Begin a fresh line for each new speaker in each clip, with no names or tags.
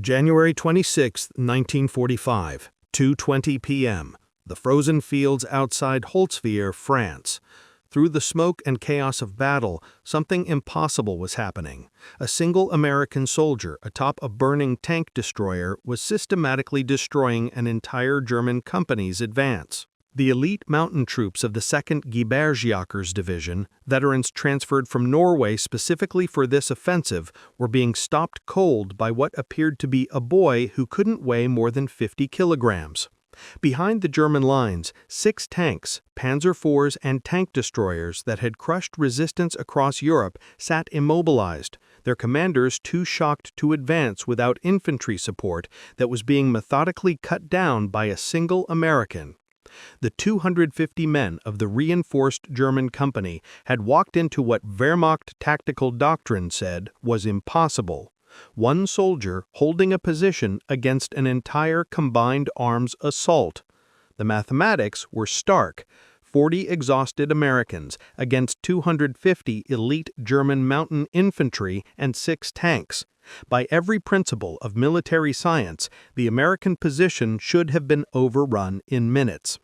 January 26, 1945, 2:20 p.m. The frozen fields outside Holtzwihr, France. Through the smoke and chaos of battle, something impossible was happening. A single American soldier atop a burning tank destroyer was systematically destroying an entire German company's advance. The elite mountain troops of the 2nd Gebirgsjägers Division, veterans transferred from Norway specifically for this offensive, were being stopped cold by what appeared to be a boy who couldn't weigh more than 50 kilograms. Behind the German lines, 6 tanks, Panzer IVs and tank destroyers that had crushed resistance across Europe sat immobilized, their commanders too shocked to advance without infantry support that was being methodically cut down by a single American. The 250 men of the reinforced German company had walked into what Wehrmacht tactical doctrine said was impossible. One soldier holding a position against an entire combined arms assault. The mathematics were stark. 40 exhausted Americans against 250 elite German mountain infantry and 6 tanks. By every principle of military science, the American position should have been overrun in minutes.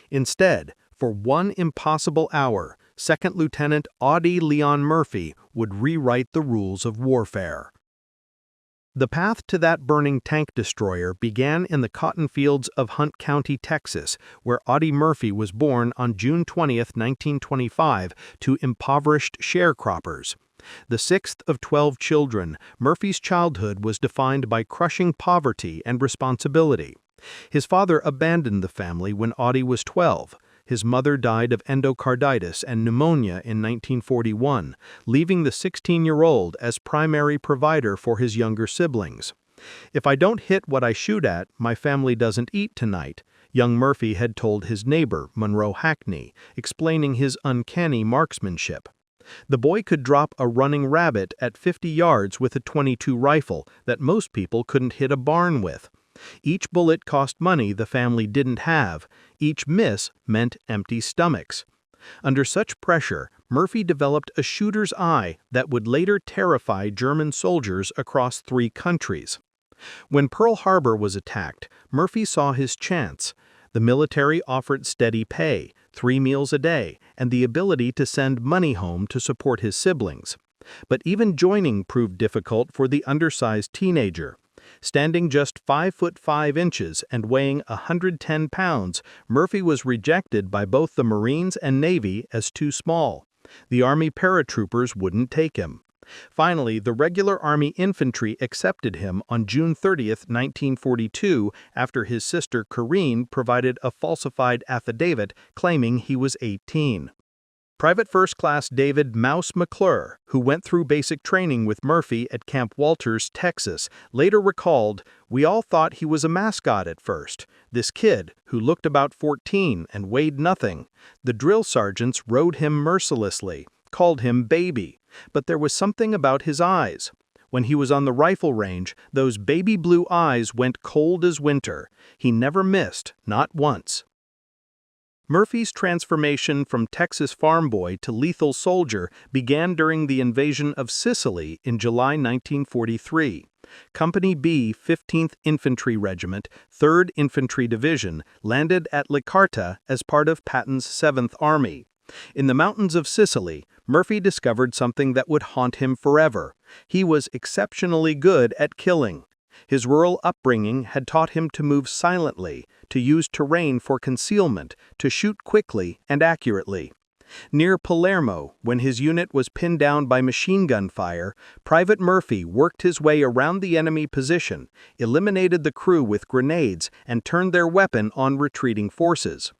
Instead, for one impossible hour, 2nd Lieutenant Audie Murphy would rewrite the rules of warfare. The path to that burning tank destroyer began in the cotton fields of Hunt County, Texas, where Audie Murphy was born on June 20, 1925, to impoverished sharecroppers. The 6th of 12 children, Murphy's childhood was defined by crushing poverty and responsibility. His father abandoned the family when Audie was 12. His mother died of endocarditis and pneumonia in 1941, leaving the 16-year-old as primary provider for his younger siblings. "If I don't hit what I shoot at, my family doesn't eat tonight," young Murphy had told his neighbor, Monroe Hackney, explaining his uncanny marksmanship. The boy could drop a running rabbit at 50 yards with a .22 rifle that most people couldn't hit a barn with. Each bullet cost money the family didn't have. Each miss meant empty stomachs. Under such pressure, Murphy developed a shooter's eye that would later terrify German soldiers across 3 countries. When Pearl Harbor was attacked, Murphy saw his chance. The military offered steady pay, 3 meals a day, and the ability to send money home to support his siblings. But even joining proved difficult for the undersized teenager. Standing just 5'5" and weighing 110 pounds, Murphy was rejected by both the Marines and Navy as too small. The Army paratroopers wouldn't take him. Finally, the regular Army infantry accepted him on June 30, 1942, after his sister Corinne provided a falsified affidavit claiming he was 18. Private First Class David "Mouse" McClure, who went through basic training with Murphy at Camp Walters, Texas, later recalled, "We all thought he was a mascot at first. This kid, who looked about 14 and weighed nothing. The drill sergeants rode him mercilessly, called him baby, but there was something about his eyes. When he was on the rifle range, those baby blue eyes went cold as winter. He never missed, not once." Murphy's transformation from Texas farm boy to lethal soldier began during the invasion of Sicily in July 1943. Company B, 15th Infantry Regiment, 3rd Infantry Division, landed at Licata as part of Patton's 7th Army. In the mountains of Sicily, Murphy discovered something that would haunt him forever. He was exceptionally good at killing. His rural upbringing had taught him to move silently, to use terrain for concealment, to shoot quickly and accurately. Near Palermo, when his unit was pinned down by machine gun fire, Private Murphy worked his way around the enemy position, eliminated the crew with grenades, and turned their weapon on retreating forces.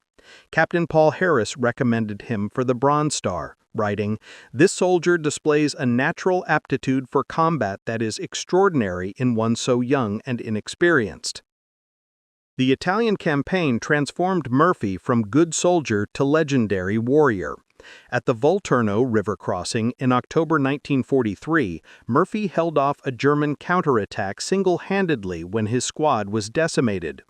Captain Paul Harris recommended him for the Bronze Star, writing, "This soldier displays a natural aptitude for combat that is extraordinary in one so young and inexperienced." The Italian campaign transformed Murphy from good soldier to legendary warrior. At the Volturno River crossing in October 1943, Murphy held off a German counterattack single-handedly when his squad was decimated.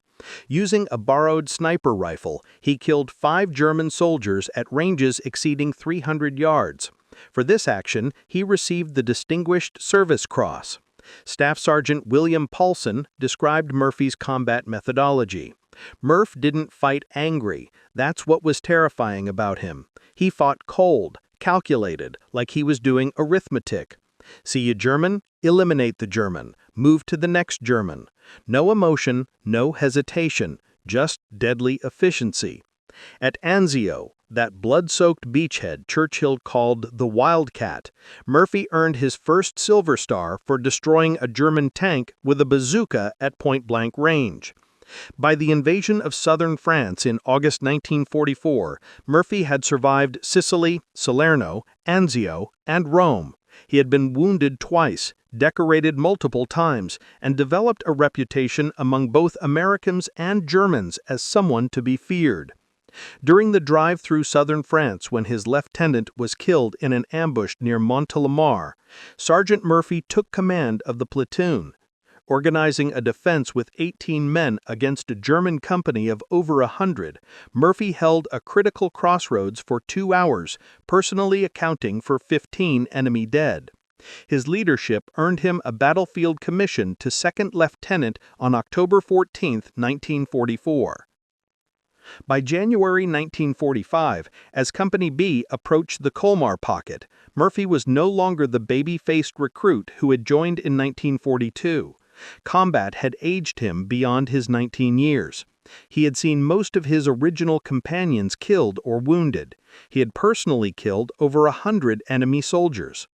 Using a borrowed sniper rifle, he killed 5 German soldiers at ranges exceeding 300 yards. For this action, he received the Distinguished Service Cross. Staff Sergeant William Paulson described Murphy's combat methodology. Murph didn't fight angry. That's what was terrifying about him. He fought cold, calculated, like he was doing arithmetic. See a German? Eliminate the German. Move to the next German. No emotion, no hesitation, just deadly efficiency. At Anzio, that blood-soaked beachhead Churchill called the Wildcat, Murphy earned his first Silver Star for destroying a German tank with a bazooka at point-blank range. By the invasion of southern France in August 1944, Murphy had survived Sicily, Salerno, Anzio, and Rome. He had been wounded twice, decorated multiple times, and developed a reputation among both Americans and Germans as someone to be feared. During the drive through southern France when his lieutenant was killed in an ambush near Montélimar, Sergeant Murphy took command of the platoon. Organizing a defense with 18 men against a German company of over 100, Murphy held a critical crossroads for 2 hours, personally accounting for 15 enemy dead. His leadership earned him a battlefield commission to second lieutenant on October 14, 1944. By January 1945, as Company B approached the Colmar Pocket, Murphy was no longer the baby-faced recruit who had joined in 1942. Combat had aged him beyond his 19 years. He had seen most of his original companions killed or wounded. He had personally killed over 100 enemy soldiers.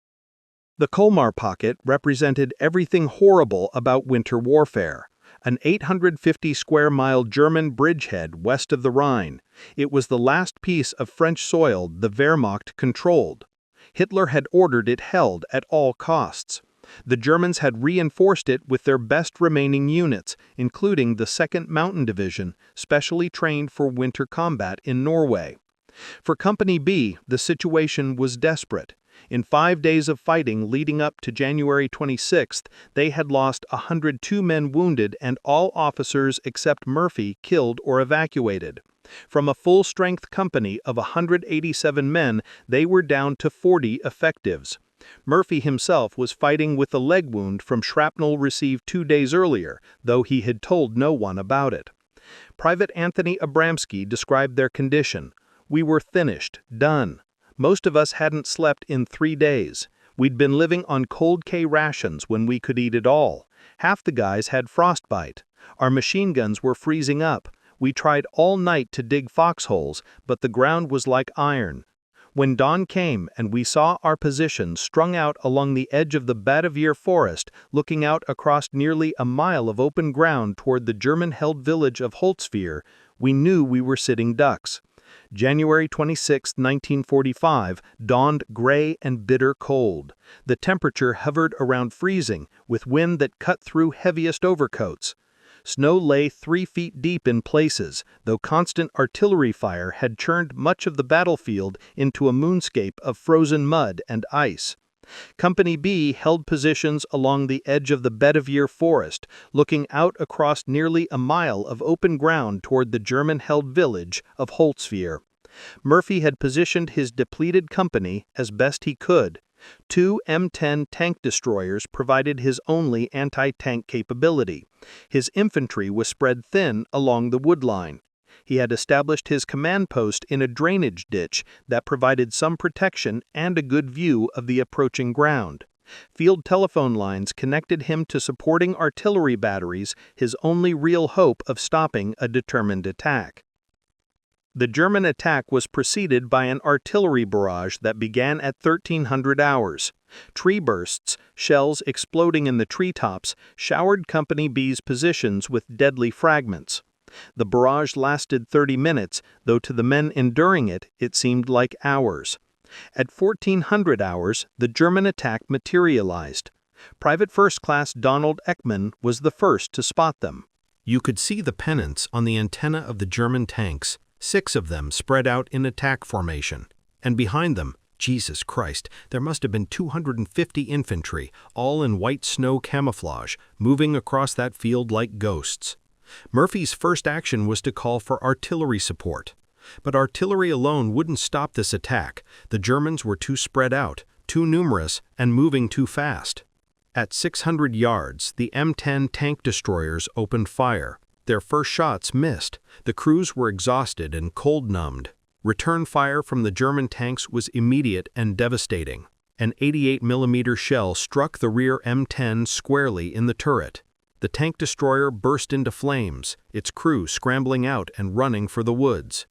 The Colmar Pocket represented everything horrible about winter warfare. An 850-square-mile German bridgehead west of the Rhine, it was the last piece of French soil the Wehrmacht controlled. Hitler had ordered it held at all costs. The Germans had reinforced it with their best remaining units, including the 2nd Mountain Division, specially trained for winter combat in Norway. For Company B, the situation was desperate. In 5 days of fighting leading up to January 26th, they had lost 102 men wounded and all officers except Murphy killed or evacuated. From a full-strength company of 187 men, they were down to 40 effectives. Murphy himself was fighting with a leg wound from shrapnel received 2 days earlier, though he had told no one about it. Private Anthony Abramsky described their condition. "We were finished, done. Most of us hadn't slept in 3 days. We'd been living on cold K rations when we could eat at all. Half the guys had frostbite. Our machine guns were freezing up. We tried all night to dig foxholes, but the ground was like iron. When dawn came and we saw our position strung out along the edge of the Batavier forest, looking out across nearly a mile of open ground toward the German-held village of Holtzwihr, we knew we were sitting ducks." January 26, 1945, dawned gray and bitter cold. The temperature hovered around freezing, with wind that cut through heaviest overcoats. Snow lay 3 feet deep in places, though constant artillery fire had churned much of the battlefield into a moonscape of frozen mud and ice. Company B held positions along the edge of the Batavier forest, looking out across nearly a mile of open ground toward the German-held village of Holtzwihr. Murphy had positioned his depleted company as best he could. 2 M10 tank destroyers provided his only anti-tank capability. His infantry was spread thin along the wood line. He had established his command post in a drainage ditch that provided some protection and a good view of the approaching ground. Field telephone lines connected him to supporting artillery batteries, his only real hope of stopping a determined attack. The German attack was preceded by an artillery barrage that began at 1300 hours. Tree bursts, shells exploding in the treetops, showered Company B's positions with deadly fragments. The barrage lasted 30 minutes, though to the men enduring it, it seemed like hours. At 1400 hours, the German attack materialized. Private First Class Donald Ekman was the first to spot them. You could see the pennants on the antenna of the German tanks, 6 of them spread out in attack formation. And behind them, Jesus Christ, there must have been 250 infantry, all in white snow camouflage, moving across that field like ghosts. Murphy's first action was to call for artillery support. But artillery alone wouldn't stop this attack. The Germans were too spread out, too numerous, and moving too fast. At 600 yards, the M10 tank destroyers opened fire. Their first shots missed. The crews were exhausted and cold-numbed. Return fire from the German tanks was immediate and devastating. An 88mm shell struck the rear M10 squarely in the turret. The tank destroyer burst into flames, its crew scrambling out and running for the woods.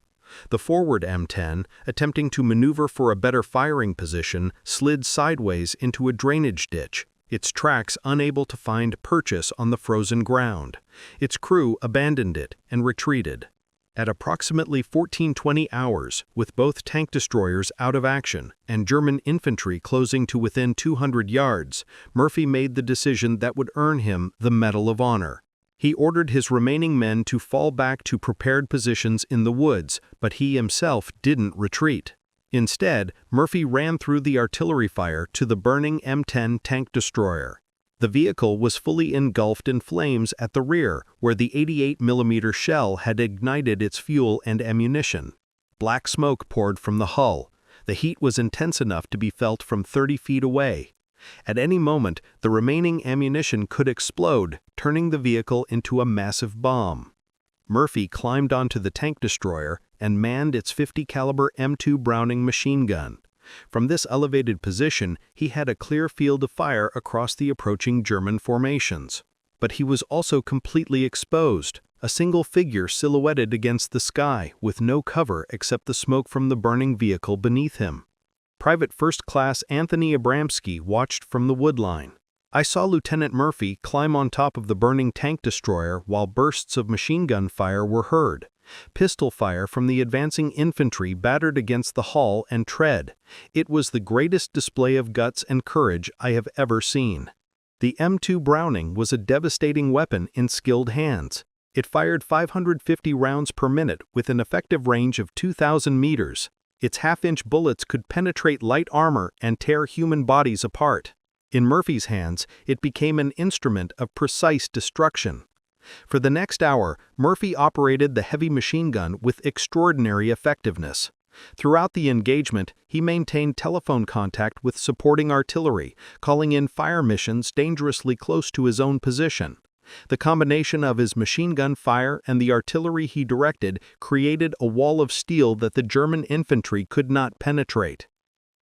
The forward M10, attempting to maneuver for a better firing position, slid sideways into a drainage ditch, its tracks unable to find purchase on the frozen ground. Its crew abandoned it and retreated. At approximately 14:20 hours, with both tank destroyers out of action and German infantry closing to within 200 yards, Murphy made the decision that would earn him the Medal of Honor. He ordered his remaining men to fall back to prepared positions in the woods, but he himself didn't retreat. Instead, Murphy ran through the artillery fire to the burning M10 tank destroyer. The vehicle was fully engulfed in flames at the rear, where the 88mm shell had ignited its fuel and ammunition. Black smoke poured from the hull. The heat was intense enough to be felt from 30 feet away. At any moment, the remaining ammunition could explode, turning the vehicle into a massive bomb. Murphy climbed onto the tank destroyer and manned its 50-caliber M2 Browning machine gun. From this elevated position, he had a clear field of fire across the approaching German formations. But he was also completely exposed, a single figure silhouetted against the sky with no cover except the smoke from the burning vehicle beneath him. Private First Class Anthony Abramsky watched from the woodline. I saw Lieutenant Murphy climb on top of the burning tank destroyer while bursts of machine gun fire were heard. Pistol fire from the advancing infantry battered against the hull and tread. It was the greatest display of guts and courage I have ever seen. The M2 Browning was a devastating weapon in skilled hands. It fired 550 rounds per minute with an effective range of 2,000 meters. Its half-inch bullets could penetrate light armor and tear human bodies apart. In Murphy's hands, it became an instrument of precise destruction. For the next hour, Murphy operated the heavy machine gun with extraordinary effectiveness. Throughout the engagement, he maintained telephone contact with supporting artillery, calling in fire missions dangerously close to his own position. The combination of his machine gun fire and the artillery he directed created a wall of steel that the German infantry could not penetrate.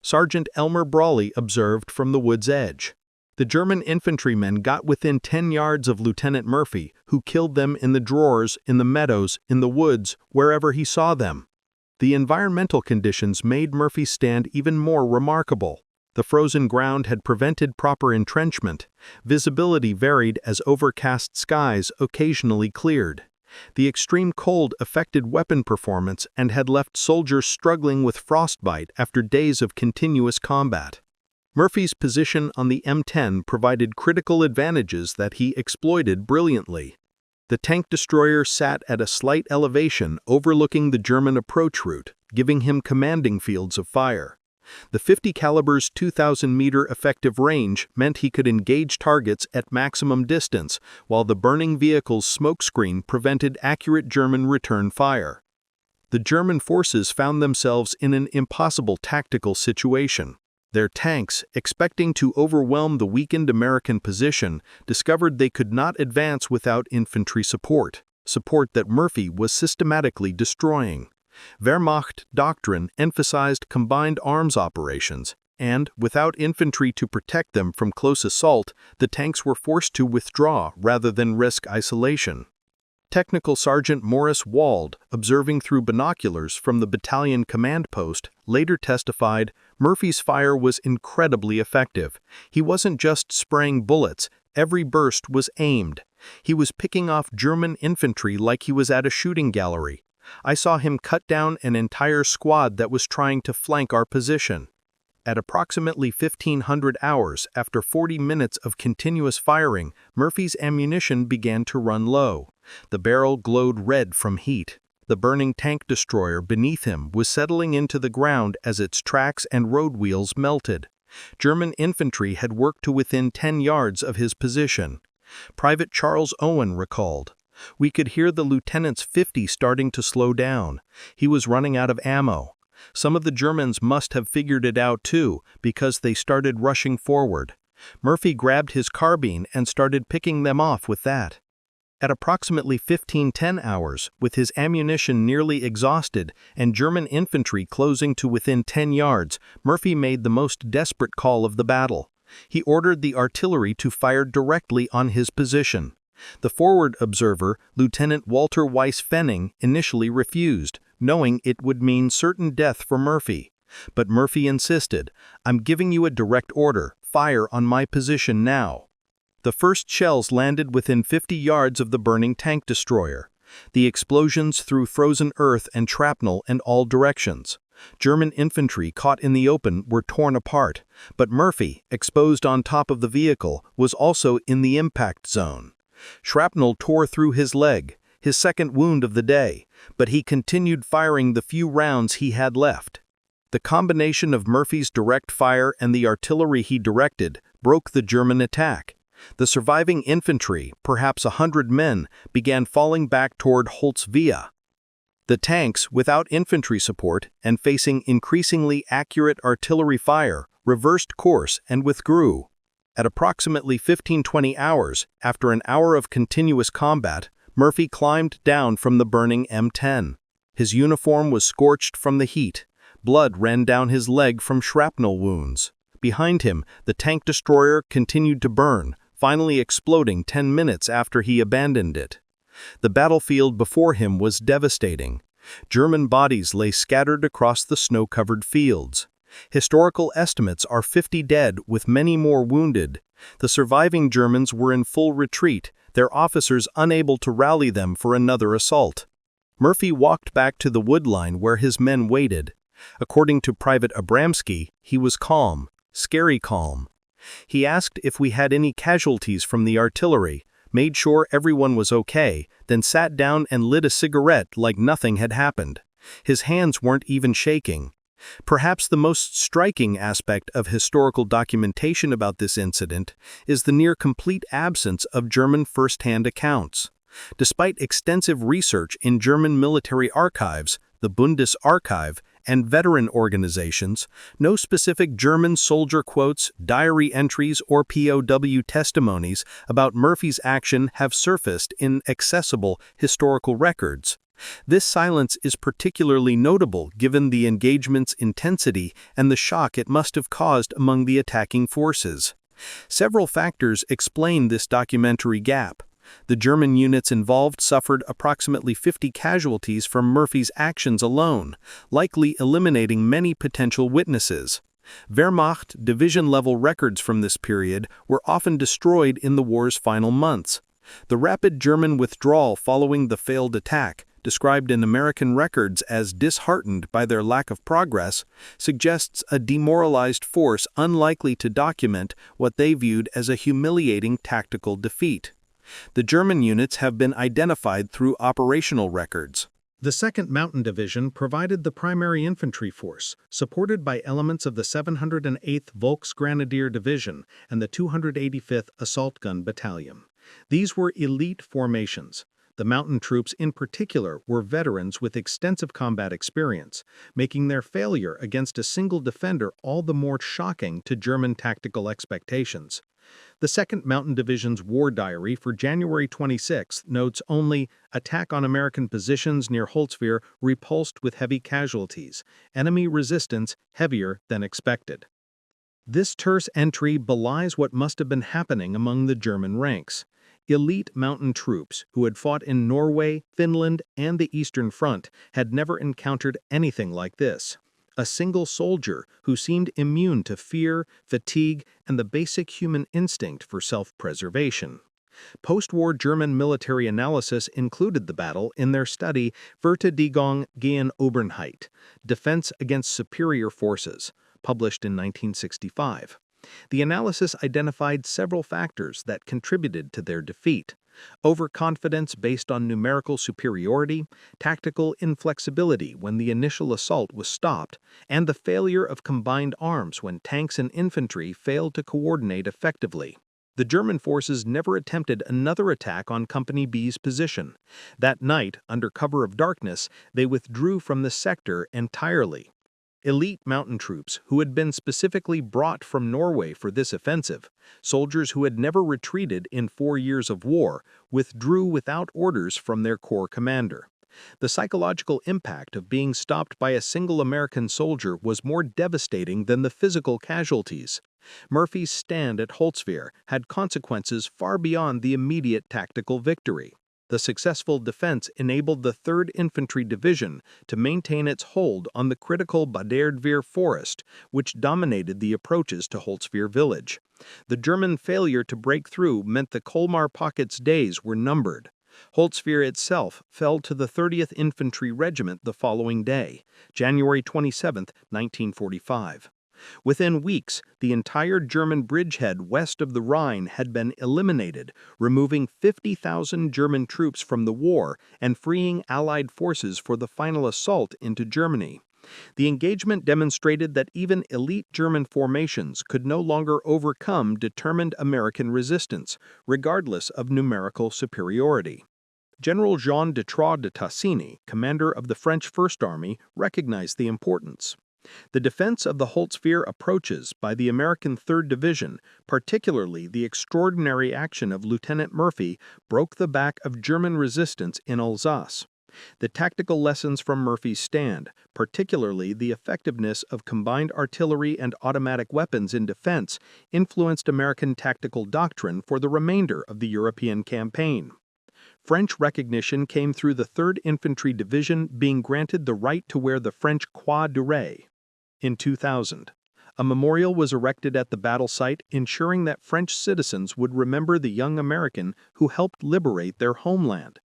Sergeant Elmer Brawley observed from the wood's edge. The German infantrymen got within 10 yards of Lieutenant Murphy, who killed them in the drawers, in the meadows, in the woods, wherever he saw them. The environmental conditions made Murphy's stand even more remarkable. The frozen ground had prevented proper entrenchment. Visibility varied as overcast skies occasionally cleared. The extreme cold affected weapon performance and had left soldiers struggling with frostbite after days of continuous combat. Murphy's position on the M10 provided critical advantages that he exploited brilliantly. The tank destroyer sat at a slight elevation overlooking the German approach route, giving him commanding fields of fire. The 50 caliber's 2,000-meter effective range meant he could engage targets at maximum distance, while the burning vehicle's smokescreen prevented accurate German return fire. The German forces found themselves in an impossible tactical situation. Their tanks, expecting to overwhelm the weakened American position, discovered they could not advance without infantry support that Murphy was systematically destroying. Wehrmacht doctrine emphasized combined arms operations, and, without infantry to protect them from close assault, the tanks were forced to withdraw rather than risk isolation. Technical Sergeant Morris Wald, observing through binoculars from the battalion command post, later testified, Murphy's fire was incredibly effective. He wasn't just spraying bullets, every burst was aimed. He was picking off German infantry like he was at a shooting gallery. I saw him cut down an entire squad that was trying to flank our position. At approximately 1,500 hours, after 40 minutes of continuous firing, Murphy's ammunition began to run low. The barrel glowed red from heat. The burning tank destroyer beneath him was settling into the ground as its tracks and road wheels melted. German infantry had worked to within 10 yards of his position. Private Charles Owen recalled, "We could hear the lieutenant's 50 starting to slow down. He was running out of ammo. Some of the Germans must have figured it out too, because they started rushing forward. Murphy grabbed his carbine and started picking them off with that. At approximately 15:10 hours, with his ammunition nearly exhausted and German infantry closing to within 10 yards, Murphy made the most desperate call of the battle. He ordered the artillery to fire directly on his position. The forward observer, Lieutenant Walter Weiss-Fenning, initially refused, knowing it would mean certain death for Murphy. But Murphy insisted, "I'm giving you a direct order, fire on my position now." The first shells landed within 50 yards of the burning tank destroyer. The explosions threw frozen earth and shrapnel in all directions. German infantry caught in the open were torn apart, but Murphy, exposed on top of the vehicle, was also in the impact zone. Shrapnel tore through his leg, his second wound of the day, but he continued firing the few rounds he had left. The combination of Murphy's direct fire and the artillery he directed broke the German attack. The surviving infantry, perhaps 100 men, began falling back toward Holtzwihr. The tanks, without infantry support and facing increasingly accurate artillery fire, reversed course and withdrew. At approximately 15-20 hours, after an hour of continuous combat, Murphy climbed down from the burning M10. His uniform was scorched from the heat. Blood ran down his leg from shrapnel wounds. Behind him, the tank destroyer continued to burn, finally exploding 10 minutes after he abandoned it. The battlefield before him was devastating. German bodies lay scattered across the snow-covered fields. Historical estimates are 50 dead, with many more wounded. The surviving Germans were in full retreat, their officers unable to rally them for another assault. Murphy walked back to the wood line where his men waited. According to Private Abramsky, he was calm, scary calm. He asked if we had any casualties from the artillery, made sure everyone was okay, then sat down and lit a cigarette like nothing had happened. His hands weren't even shaking. Perhaps the most striking aspect of historical documentation about this incident is the near-complete absence of German first-hand accounts. Despite extensive research in German military archives, the Bundesarchiv, and veteran organizations, no specific German soldier quotes, diary entries, or POW testimonies about Murphy's action have surfaced in accessible historical records. This silence is particularly notable given the engagement's intensity and the shock it must have caused among the attacking forces. Several factors explain this documentary gap. The German units involved suffered approximately 50 casualties from Murphy's actions alone, likely eliminating many potential witnesses. Wehrmacht division-level records from this period were often destroyed in the war's final months. The rapid German withdrawal following the failed attack, described in American records as disheartened by their lack of progress, suggests a demoralized force unlikely to document what they viewed as a humiliating tactical defeat. The German units have been identified through operational records. The 2nd Mountain Division provided the primary infantry force, supported by elements of the 708th Volksgrenadier Division and the 285th Assault Gun Battalion. These were elite formations. The mountain troops in particular were veterans with extensive combat experience, making their failure against a single defender all the more shocking to German tactical expectations. The 2nd Mountain Division's war diary for January 26 notes only, "Attack on American positions near Holtzwihr repulsed with heavy casualties. Enemy resistance heavier than expected." This terse entry belies what must have been happening among the German ranks. Elite mountain troops who had fought in Norway, Finland, and the Eastern Front had never encountered anything like this. A single soldier who seemed immune to fear, fatigue, and the basic human instinct for self-preservation. Post-war German military analysis included the battle in their study Verteidigung gegen Oberheit, Defense Against Superior Forces, published in 1965. The analysis identified several factors that contributed to their defeat: overconfidence based on numerical superiority, tactical inflexibility when the initial assault was stopped, and the failure of combined arms when tanks and infantry failed to coordinate effectively. The German forces never attempted another attack on Company B's position. That night, under cover of darkness, they withdrew from the sector entirely. Elite mountain troops who had been specifically brought from Norway for this offensive, soldiers who had never retreated in 4 years of war, withdrew without orders from their corps commander. The psychological impact of being stopped by a single American soldier was more devastating than the physical casualties. Murphy's stand at Holtzwihr had consequences far beyond the immediate tactical victory. The successful defense enabled the 3rd Infantry Division to maintain its hold on the critical Baderdwehr forest, which dominated the approaches to Holtzwihr village. The German failure to break through meant the Colmar Pocket's days were numbered. Holtzwihr itself fell to the 30th Infantry Regiment the following day, January 27, 1945. Within weeks, the entire German bridgehead west of the Rhine had been eliminated, removing 50,000 German troops from the war and freeing Allied forces for the final assault into Germany. The engagement demonstrated that even elite German formations could no longer overcome determined American resistance, regardless of numerical superiority. General Jean de Trois de Tassigny, commander of the French First Army, recognized the importance. The defense of the Holtzwihr approaches by the American 3rd Division, particularly the extraordinary action of Lieutenant Murphy, broke the back of German resistance in Alsace. The tactical lessons from Murphy's stand, particularly the effectiveness of combined artillery and automatic weapons in defense, influenced American tactical doctrine for the remainder of the European campaign. French recognition came through the 3rd Infantry Division being granted the right to wear the French Croix de Ré. In 2000, a memorial was erected at the battle site ensuring that French citizens would remember the young American who helped liberate their homeland.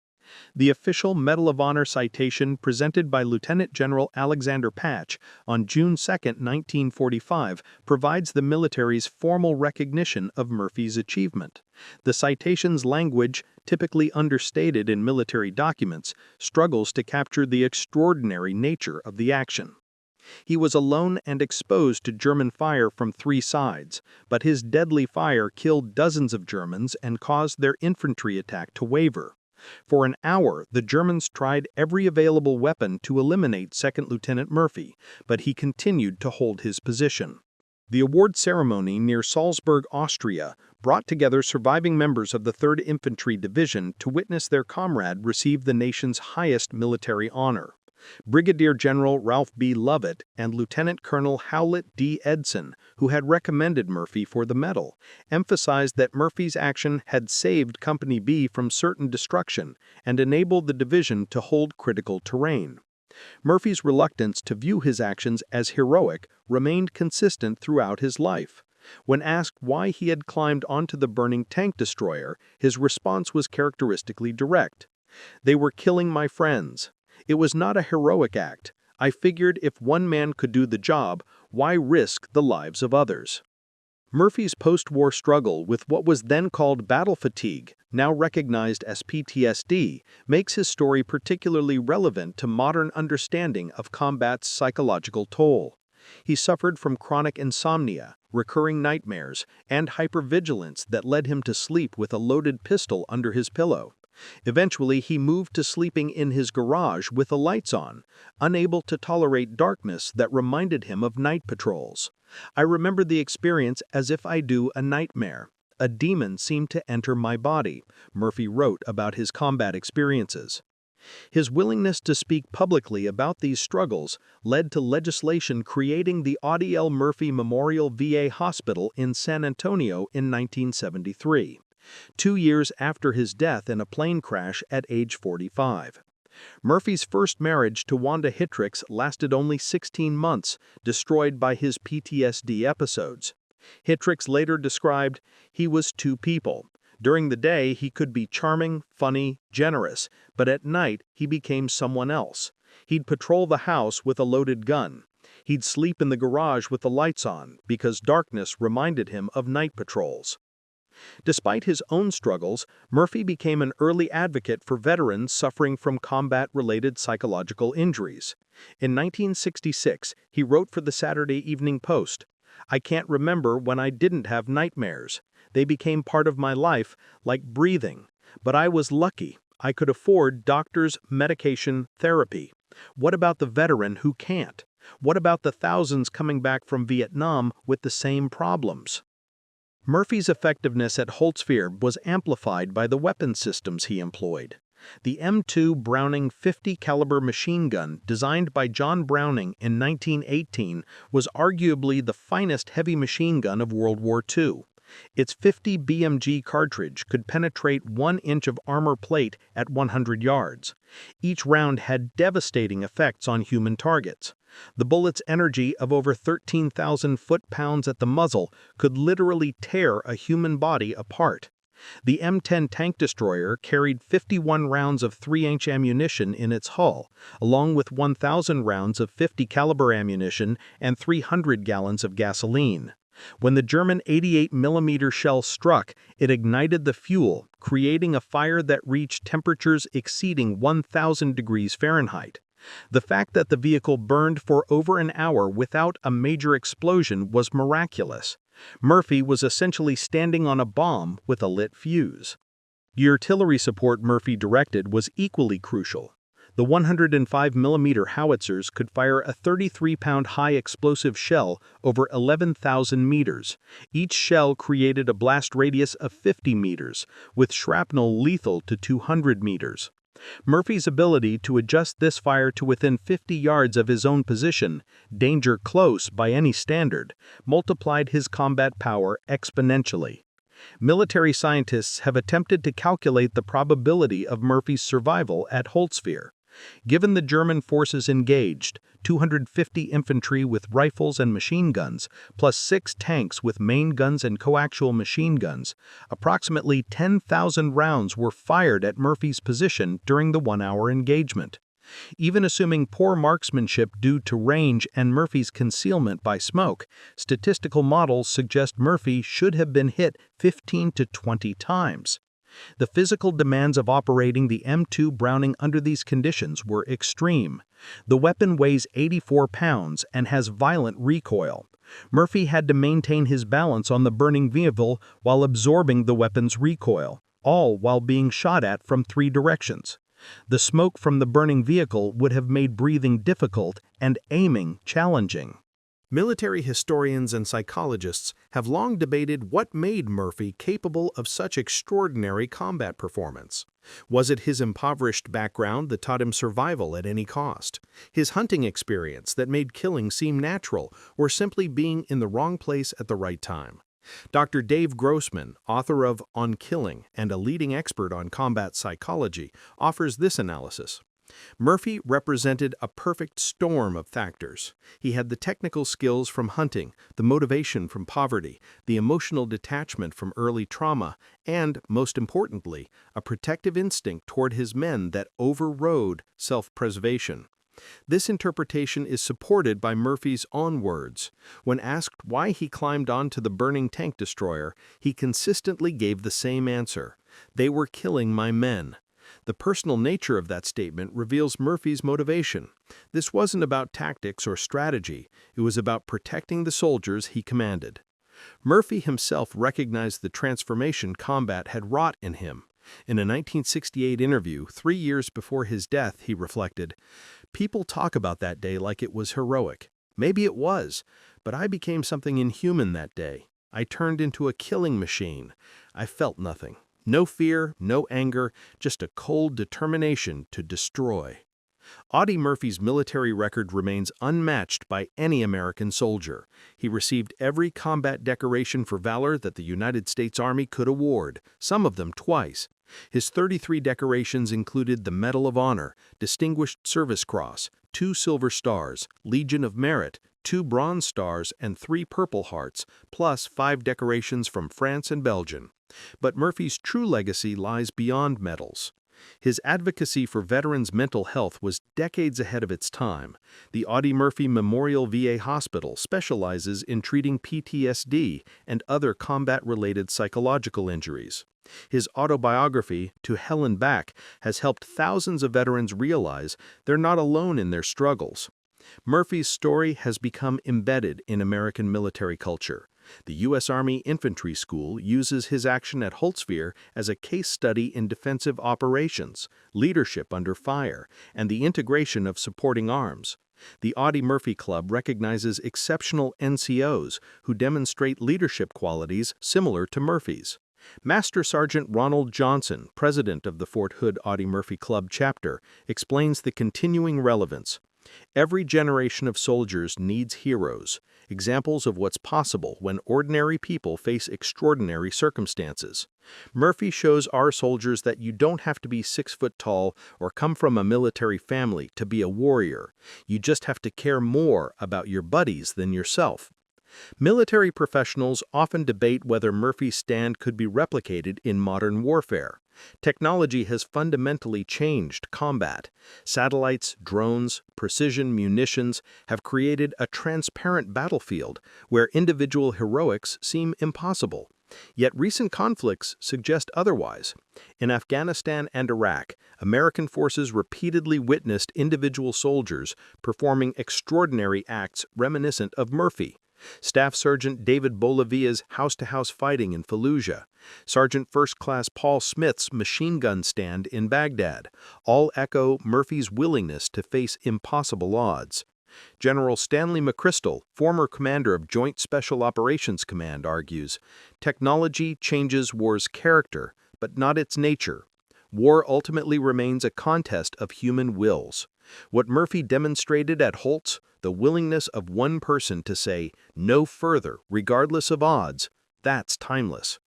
The official Medal of Honor citation presented by Lieutenant General Alexander Patch on June 2, 1945, provides the military's formal recognition of Murphy's achievement. The citation's language, typically understated in military documents, struggles to capture the extraordinary nature of the action. He was alone and exposed to German fire from 3 sides, but his deadly fire killed dozens of Germans and caused their infantry attack to waver. For an hour, the Germans tried every available weapon to eliminate 2nd Lieutenant Murphy, but he continued to hold his position. The award ceremony near Salzburg, Austria, brought together surviving members of the 3rd Infantry Division to witness their comrade receive the nation's highest military honor. Brigadier General Ralph B. Lovett and Lieutenant Colonel Howlett D. Edson, who had recommended Murphy for the medal, emphasized that Murphy's action had saved Company B from certain destruction and enabled the division to hold critical terrain. Murphy's reluctance to view his actions as heroic remained consistent throughout his life. When asked why he had climbed onto the burning tank destroyer, his response was characteristically direct. "They were killing my friends. It was not a heroic act. I figured if one man could do the job, why risk the lives of others?" Murphy's post-war struggle with what was then called battle fatigue, now recognized as PTSD, makes his story particularly relevant to modern understanding of combat's psychological toll. He suffered from chronic insomnia, recurring nightmares, and hypervigilance that led him to sleep with a loaded pistol under his pillow. Eventually, he moved to sleeping in his garage with the lights on, unable to tolerate darkness that reminded him of night patrols. "I remember the experience as if I do a nightmare. A demon seemed to enter my body," Murphy wrote about his combat experiences. His willingness to speak publicly about these struggles led to legislation creating the Audie L. Murphy Memorial VA Hospital in San Antonio in 1973. 2 years after his death in a plane crash at age 45. Murphy's first marriage to Wanda Hittricks lasted only 16 months, destroyed by his PTSD episodes. Hittricks later described, "He was 2 people. During the day, he could be charming, funny, generous, but at night, he became someone else. He'd patrol the house with a loaded gun. He'd sleep in the garage with the lights on, because darkness reminded him of night patrols." Despite his own struggles, Murphy became an early advocate for veterans suffering from combat-related psychological injuries. In 1966, he wrote for the Saturday Evening Post, "I can't remember when I didn't have nightmares. They became part of my life, like breathing. But I was lucky. I could afford doctors, medication, therapy. What about the veteran who can't? What about the thousands coming back from Vietnam with the same problems? Murphy's effectiveness at Holtzwihr was amplified by the weapon systems he employed. The M2 Browning 50 caliber machine gun, designed by John Browning in 1918, was arguably the finest heavy machine gun of World War II. Its 50 BMG cartridge could penetrate 1 inch of armor plate at 100 yards. Each round had devastating effects on human targets. The bullet's energy of over 13,000 foot-pounds at the muzzle could literally tear a human body apart. The M10 tank destroyer carried 51 rounds of 3-inch ammunition in its hull, along with 1,000 rounds of 50 caliber ammunition and 300 gallons of gasoline. When the German 88mm shell struck, it ignited the fuel, creating a fire that reached temperatures exceeding 1,000 degrees Fahrenheit. The fact that the vehicle burned for over an hour without a major explosion was miraculous. Murphy was essentially standing on a bomb with a lit fuse. The artillery support Murphy directed was equally crucial. The 105mm howitzers could fire a 33-pound high-explosive shell over 11,000 meters. Each shell created a blast radius of 50 meters, with shrapnel lethal to 200 meters. Murphy's ability to adjust this fire to within 50 yards of his own position, danger close by any standard, multiplied his combat power exponentially. Military scientists have attempted to calculate the probability of Murphy's survival at Holtzwihr. Given the German forces engaged, 250 infantry with rifles and machine guns, plus 6 tanks with main guns and coaxial machine guns, approximately 10,000 rounds were fired at Murphy's position during the 1-hour engagement. Even assuming poor marksmanship due to range and Murphy's concealment by smoke, statistical models suggest Murphy should have been hit 15 to 20 times. The physical demands of operating the M2 Browning under these conditions were extreme. The weapon weighs 84 pounds and has violent recoil. Murphy had to maintain his balance on the burning vehicle while absorbing the weapon's recoil, all while being shot at from 3 directions. The smoke from the burning vehicle would have made breathing difficult and aiming challenging. Military historians and psychologists have long debated what made Murphy capable of such extraordinary combat performance. Was it his impoverished background that taught him survival at any cost? His hunting experience that made killing seem natural, or simply being in the wrong place at the right time? Dr. Dave Grossman, author of On Killing and a leading expert on combat psychology, offers this analysis. Murphy represented a perfect storm of factors. He had the technical skills from hunting, the motivation from poverty, the emotional detachment from early trauma, and, most importantly, a protective instinct toward his men that overrode self-preservation. This interpretation is supported by Murphy's own words. When asked why he climbed onto the burning tank destroyer, he consistently gave the same answer: "They were killing my men." The personal nature of that statement reveals Murphy's motivation. This wasn't about tactics or strategy, it was about protecting the soldiers he commanded. Murphy himself recognized the transformation combat had wrought in him. In a 1968 interview, 3 years before his death, he reflected, "People talk about that day like it was heroic. Maybe it was, but I became something inhuman that day. I turned into a killing machine. I felt nothing. No fear, no anger, just a cold determination to destroy." Audie Murphy's military record remains unmatched by any American soldier. He received every combat decoration for valor that the United States Army could award, some of them twice. His 33 decorations included the Medal of Honor, Distinguished Service Cross, 2 Silver Stars, Legion of Merit, 2 Bronze Stars, and 3 Purple Hearts, plus 5 decorations from France and Belgium. But Murphy's true legacy lies beyond medals. His advocacy for veterans' mental health was decades ahead of its time. The Audie Murphy Memorial VA Hospital specializes in treating PTSD and other combat-related psychological injuries. His autobiography, To Hell and Back, has helped thousands of veterans realize they're not alone in their struggles. Murphy's story has become embedded in American military culture. The U.S. Army Infantry School uses his action at Holtzwihr as a case study in defensive operations, leadership under fire, and the integration of supporting arms. The Audie Murphy Club recognizes exceptional NCOs who demonstrate leadership qualities similar to Murphy's. Master Sergeant Ronald Johnson, president of the Fort Hood Audie Murphy Club chapter, explains the continuing relevance. Every generation of soldiers needs heroes, examples of what's possible when ordinary people face extraordinary circumstances. Murphy shows our soldiers that you don't have to be 6 foot tall or come from a military family to be a warrior. You just have to care more about your buddies than yourself. Military professionals often debate whether Murphy's stand could be replicated in modern warfare. Technology has fundamentally changed combat. Satellites, drones, precision munitions have created a transparent battlefield where individual heroics seem impossible. Yet recent conflicts suggest otherwise. In Afghanistan and Iraq, American forces repeatedly witnessed individual soldiers performing extraordinary acts reminiscent of Murphy. Staff Sergeant David Bolivia's house-to-house fighting in Fallujah, Sergeant First Class Paul Smith's machine gun stand in Baghdad, all echo Murphy's willingness to face impossible odds. General Stanley McChrystal, former commander of Joint Special Operations Command, argues, "Technology changes war's character, but not its nature. War ultimately remains a contest of human wills." What Murphy demonstrated at Holtz, the willingness of one person to say no further regardless of odds, that's timeless.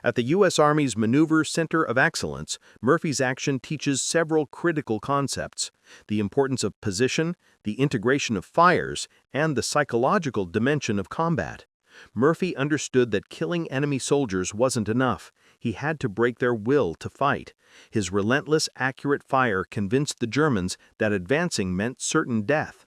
At the U.S. Army's Maneuver Center of Excellence, Murphy's action teaches several critical concepts: the importance of position, the integration of fires, and the psychological dimension of combat. Murphy understood that killing enemy soldiers wasn't enough. He had to break their will to fight. His relentless, accurate fire convinced the Germans that advancing meant certain death.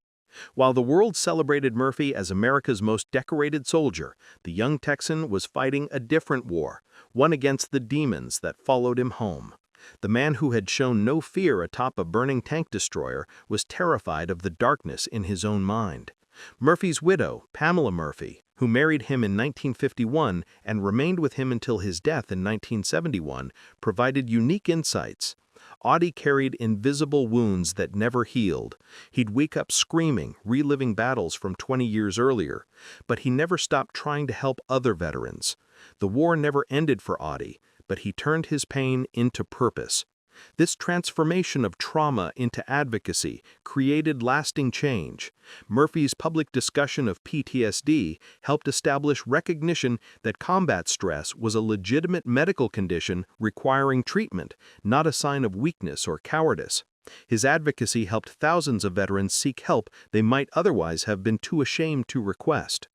While the world celebrated Murphy as America's most decorated soldier, the young Texan was fighting a different war, one against the demons that followed him home. The man who had shown no fear atop a burning tank destroyer was terrified of the darkness in his own mind. Murphy's widow, Pamela Murphy, who married him in 1951 and remained with him until his death in 1971, provided unique insights. Audie carried invisible wounds that never healed. He'd wake up screaming, reliving battles from 20 years earlier, but he never stopped trying to help other veterans. The war never ended for Audie, but he turned his pain into purpose. This transformation of trauma into advocacy created lasting change. Murphy's public discussion of PTSD helped establish recognition that combat stress was a legitimate medical condition requiring treatment, not a sign of weakness or cowardice. His advocacy helped thousands of veterans seek help they might otherwise have been too ashamed to request.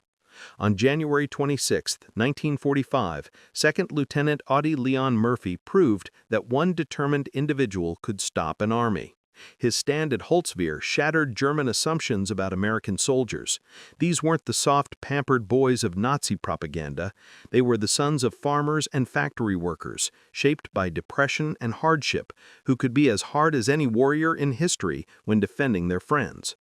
On January 26, 1945, 2nd Lieutenant Audie Leon Murphy proved that one determined individual could stop an army. His stand at Holtzwihr shattered German assumptions about American soldiers. These weren't the soft, pampered boys of Nazi propaganda. They were the sons of farmers and factory workers, shaped by depression and hardship, who could be as hard as any warrior in history when defending their friends.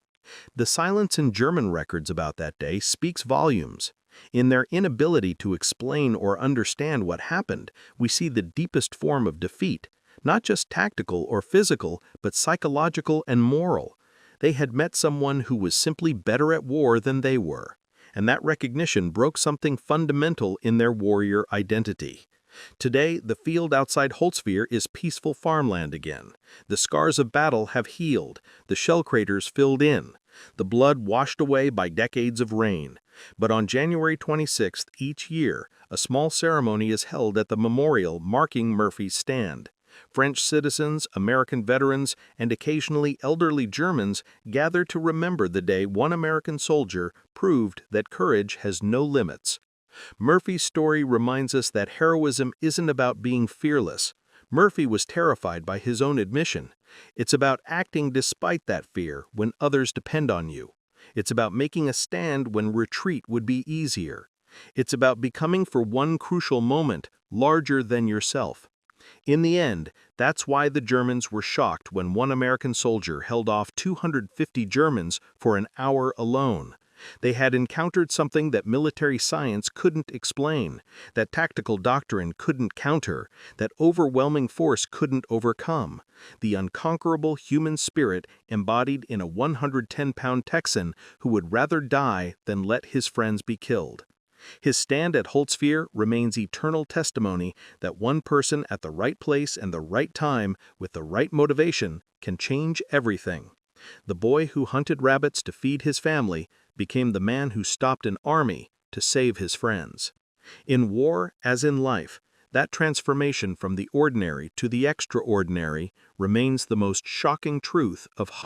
The silence in German records about that day speaks volumes. In their inability to explain or understand what happened, we see the deepest form of defeat, not just tactical or physical, but psychological and moral. They had met someone who was simply better at war than they were, and that recognition broke something fundamental in their warrior identity. Today, the field outside Holtzwihr is peaceful farmland again. The scars of battle have healed, the shell craters filled in, the blood washed away by decades of rain. But on January 26th each year, a small ceremony is held at the memorial marking Murphy's stand. French citizens, American veterans, and occasionally elderly Germans gather to remember the day one American soldier proved that courage has no limits. Murphy's story reminds us that heroism isn't about being fearless. Murphy was terrified by his own admission. It's about acting despite that fear when others depend on you. It's about making a stand when retreat would be easier. It's about becoming for one crucial moment larger than yourself. In the end, that's why the Germans were shocked when one American soldier held off 250 Germans for an hour alone. They had encountered something that military science couldn't explain, that tactical doctrine couldn't counter, that overwhelming force couldn't overcome: the unconquerable human spirit embodied in a 110-pound Texan who would rather die than let his friends be killed. His stand at Holtzwihr remains eternal testimony that one person at the right place and the right time with the right motivation can change everything. The boy who hunted rabbits to feed his family became the man who stopped an army to save his friends. In war, as in life, that transformation from the ordinary to the extraordinary remains the most shocking truth of